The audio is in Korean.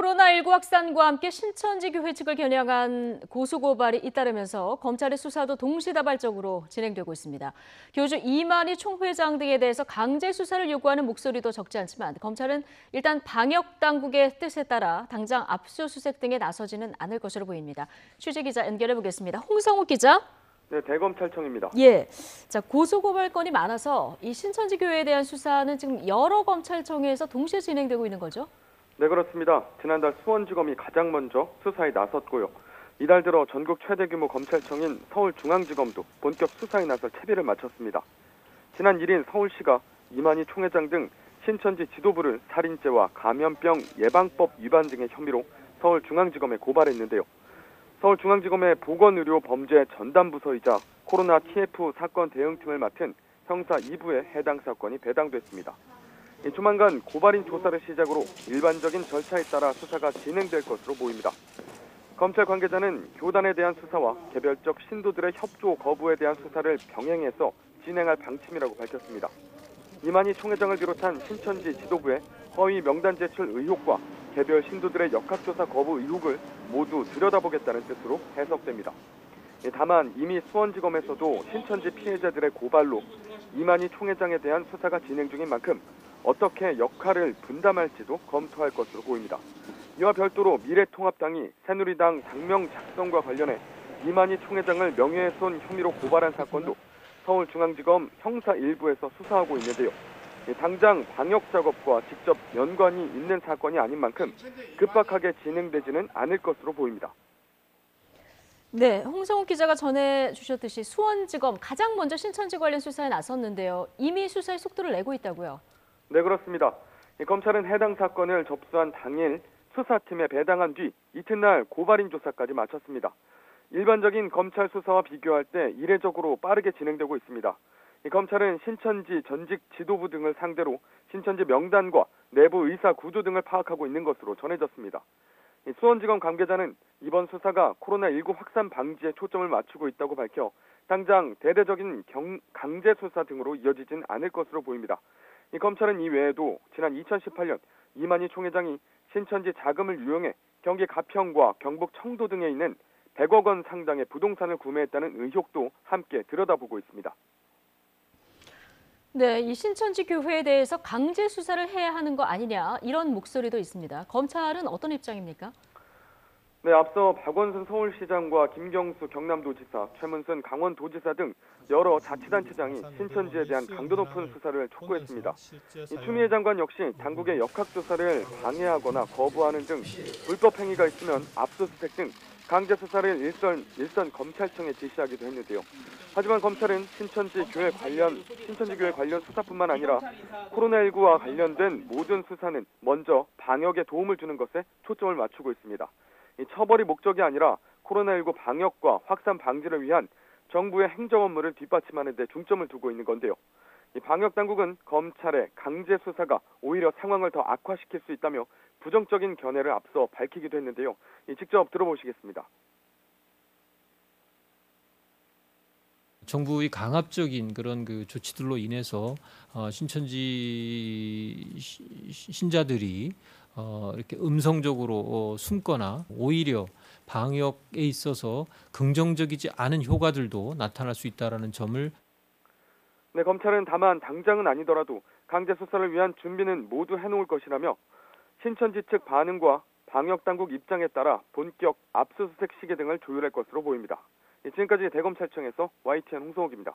코로나19 확산과 함께 신천지 교회 측을 겨냥한 고소고발이 잇따르면서 검찰의 수사도 동시다발적으로 진행되고 있습니다. 교주 이만희 총회장 등에 대해서 강제 수사를 요구하는 목소리도 적지 않지만 검찰은 일단 방역 당국의 뜻에 따라 당장 압수수색 등에 나서지는 않을 것으로 보입니다. 취재기자 연결해 보겠습니다. 홍성욱 기자. 네, 대검찰청입니다. 예, 자 고소고발 건이 많아서 이 신천지 교회에 대한 수사는 지금 여러 검찰청에서 동시에 진행되고 있는 거죠? 네, 그렇습니다. 지난달 수원지검이 가장 먼저 수사에 나섰고요. 이달 들어 전국 최대 규모 검찰청인 서울중앙지검도 본격 수사에 나설 채비를 마쳤습니다. 지난 1일 서울시가 이만희 총회장 등 신천지 지도부를 살인죄와 감염병 예방법 위반 등의 혐의로 서울중앙지검에 고발했는데요. 서울중앙지검의 보건의료범죄 전담부서이자 코로나 TF 사건 대응팀을 맡은 형사 2부에 해당 사건이 배당됐습니다. 조만간 고발인 조사를 시작으로 일반적인 절차에 따라 수사가 진행될 것으로 보입니다. 검찰 관계자는 교단에 대한 수사와 개별적 신도들의 협조 거부에 대한 수사를 병행해서 진행할 방침이라고 밝혔습니다. 이만희 총회장을 비롯한 신천지 지도부의 허위 명단 제출 의혹과 개별 신도들의 역학조사 거부 의혹을 모두 들여다보겠다는 뜻으로 해석됩니다. 다만 이미 수원지검에서도 신천지 피해자들의 고발로 이만희 총회장에 대한 수사가 진행 중인 만큼 어떻게 역할을 분담할지도 검토할 것으로 보입니다. 이와 별도로 미래통합당이 새누리당 당명 작성과 관련해 이만희 총회장을 명예훼손 혐의로 고발한 사건도 서울중앙지검 형사 1부에서 수사하고 있는데요. 당장 방역 작업과 직접 연관이 있는 사건이 아닌 만큼 급박하게 진행되지는 않을 것으로 보입니다. 네, 홍성욱 기자가 전해주셨듯이 수원지검 가장 먼저 신천지 관련 수사에 나섰는데요. 이미 수사의 속도를 내고 있다고요? 네, 그렇습니다. 검찰은 해당 사건을 접수한 당일 수사팀에 배당한 뒤 이튿날 고발인 조사까지 마쳤습니다. 일반적인 검찰 수사와 비교할 때 이례적으로 빠르게 진행되고 있습니다. 검찰은 신천지 전직 지도부 등을 상대로 신천지 명단과 내부 의사 구조 등을 파악하고 있는 것으로 전해졌습니다. 수원지검 관계자는 이번 수사가 코로나19 확산 방지에 초점을 맞추고 있다고 밝혀 당장 대대적인 강제 수사 등으로 이어지진 않을 것으로 보입니다. 검찰은 이 외에도 지난 2018년 이만희 총회장이 신천지 자금을 유용해 경기 가평과 경북 청도 등에 있는 100억 원 상당의 부동산을 구매했다는 의혹도 함께 들여다보고 있습니다. 네, 이 신천지 교회에 대해서 강제 수사를 해야 하는 거 아니냐 이런 목소리도 있습니다. 검찰은 어떤 입장입니까? 네, 앞서 박원순 서울시장과 김경수 경남도지사, 최문순 강원도지사 등 여러 자치단체장이 신천지에 대한 강도 높은 수사를 촉구했습니다. 추미애 장관 역시 당국의 역학조사를 방해하거나 거부하는 등 불법 행위가 있으면 압수수색 등 강제 수사를 일선 검찰청에 지시하기도 했는데요. 하지만 검찰은 신천지 교회 관련 수사뿐만 아니라 코로나19와 관련된 모든 수사는 먼저 방역에 도움을 주는 것에 초점을 맞추고 있습니다. 이 처벌이 목적이 아니라 코로나19 방역과 확산 방지를 위한 정부의 행정 업무를 뒷받침하는 데 중점을 두고 있는 건데요. 이 방역 당국은 검찰의 강제 수사가 오히려 상황을 더 악화시킬 수 있다며 부정적인 견해를 앞서 밝히기도 했는데요. 직접 들어보시겠습니다. 정부의 강압적인 그런 조치들로 인해서 신천지 신자들이 이렇게 음성적으로 숨거나 오히려 방역에 있어서 긍정적이지 않은 효과들도 나타날 수 있다는 점을 네, 검찰은 다만 당장은 아니더라도 강제 수사를 위한 준비는 모두 해놓을 것이라며 신천지 측 반응과 방역 당국 입장에 따라 본격 압수수색 시기 등을 조율할 것으로 보입니다. 지금까지 대검찰청에서 YTN 홍성욱입니다.